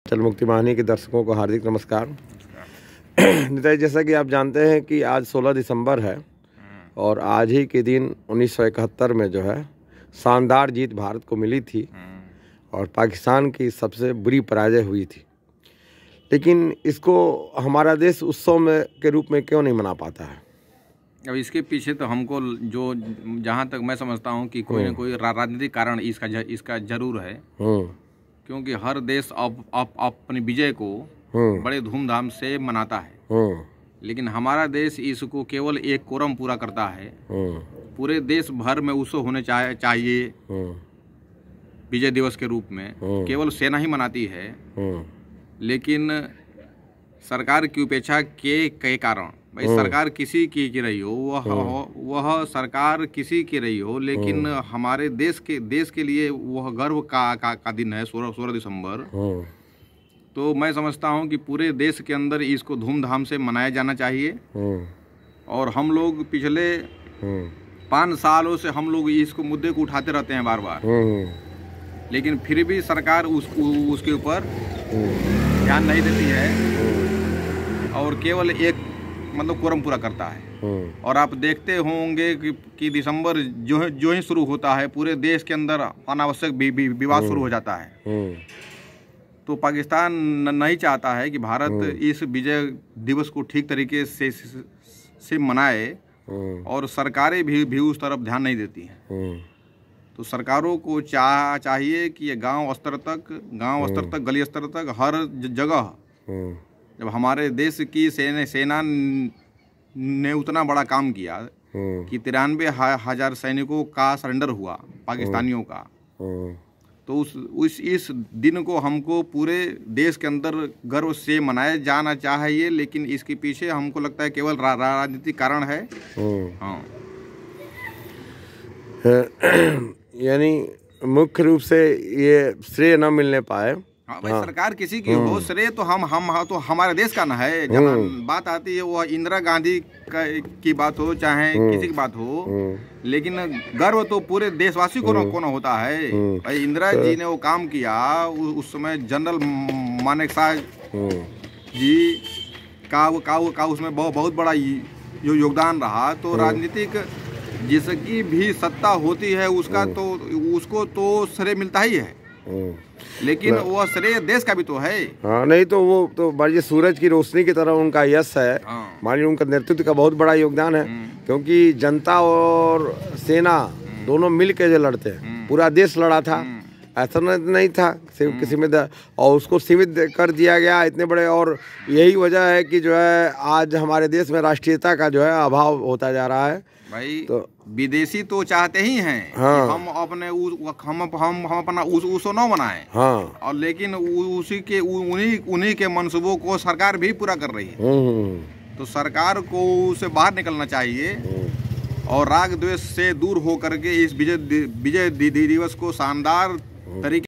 चल मुक्ति वाहिनी के दर्शकों को हार्दिक नमस्कार। नेताजी, जैसा कि आप जानते हैं कि आज 16 दिसंबर है और आज ही के दिन 1971 में जो है शानदार जीत भारत को मिली थी और पाकिस्तान की सबसे बुरी पराजय हुई थी। लेकिन इसको हमारा देश उत्सव में के रूप में क्यों नहीं मना पाता है? अब इसके पीछे तो हमको जो जहाँ तक मैं समझता हूँ कि कोई न कोई राजनीतिक कारण इसका जरूर है, क्योंकि हर देश अपनी विजय को बड़े धूमधाम से मनाता है, लेकिन हमारा देश इसको केवल एक कोरम पूरा करता है। पूरे देश भर में उत्सव होने चाहिए विजय दिवस के रूप में, केवल सेना ही मनाती है। लेकिन सरकार की उपेक्षा के कारण, भाई सरकार किसी की रही हो, वह सरकार किसी की रही हो, लेकिन हमारे देश के लिए वह गर्व का दिन है 16 दिसंबर। तो मैं समझता हूं कि पूरे देश के अंदर इसको धूमधाम से मनाया जाना चाहिए। और हम लोग पिछले 5 सालों से हम लोग इसको मुद्दे को उठाते रहते हैं बार बार, लेकिन फिर भी सरकार उसके ऊपर ध्यान नहीं देती है और केवल एक कोरम पूरा करता है। और आप देखते होंगे कि दिसंबर जो ही शुरू होता है, पूरे देश के अंदर अनावश्यक विवाद शुरू हो जाता है। तो पाकिस्तान नहीं चाहता है कि भारत इस विजय दिवस को ठीक तरीके से मनाए, और सरकारें भी उस तरफ ध्यान नहीं देती हैं। तो सरकारों को चाहिए कि ये गांव स्तर तक, गली स्तर तक, हर जगह जब हमारे देश की सेना ने उतना बड़ा काम किया कि 93,000 सैनिकों का सरेंडर हुआ पाकिस्तानियों का, तो इस दिन को हमको पूरे देश के अंदर गर्व से मनाया जाना चाहिए। लेकिन इसके पीछे हमको लगता है केवल राजनीतिक कारण है। हाँ, यानी मुख्य रूप से ये श्रेय न मिलने पाए। हाँ भाई, सरकार किसी की हो, श्रेय तो हम तो हमारे देश का ना है। जब बात आती है वो इंदिरा गांधी की बात हो, चाहे किसी की बात हो, लेकिन गर्व तो पूरे देशवासी को न होता है। भाई इंदिरा जी ने वो काम किया, उस समय जनरल मानेकशॉ जी का उसमें बहुत बड़ा योगदान रहा। तो राजनीतिक जिसकी भी सत्ता होती है उसको तो श्रेय मिलता ही है, लेकिन वो श्रेय देश का भी तो है। हाँ, नहीं तो वो तो मानिए सूरज की रोशनी की तरह उनका यश है। मानिए उनका नेतृत्व का बहुत बड़ा योगदान है, क्योंकि जनता और सेना दोनों मिल के जो लड़ते हैं, पूरा देश लड़ा था, ऐसा नहीं था सिर्फ किसी में और उसको सीमित कर दिया गया इतने बड़े। और यही वजह है कि जो है आज हमारे देश में राष्ट्रीयता का जो है अभाव होता जा रहा है। भाई तो विदेशी तो चाहते ही हैं कि हम अपने हम अपना उत्सव न मनाएं। हाँ, और लेकिन उन्हीं के मंसूबों को सरकार भी पूरा कर रही है। तो सरकार को उसे बाहर निकलना चाहिए और राग द्वेष से दूर होकर के इस विजय दिवस को शानदार तरीके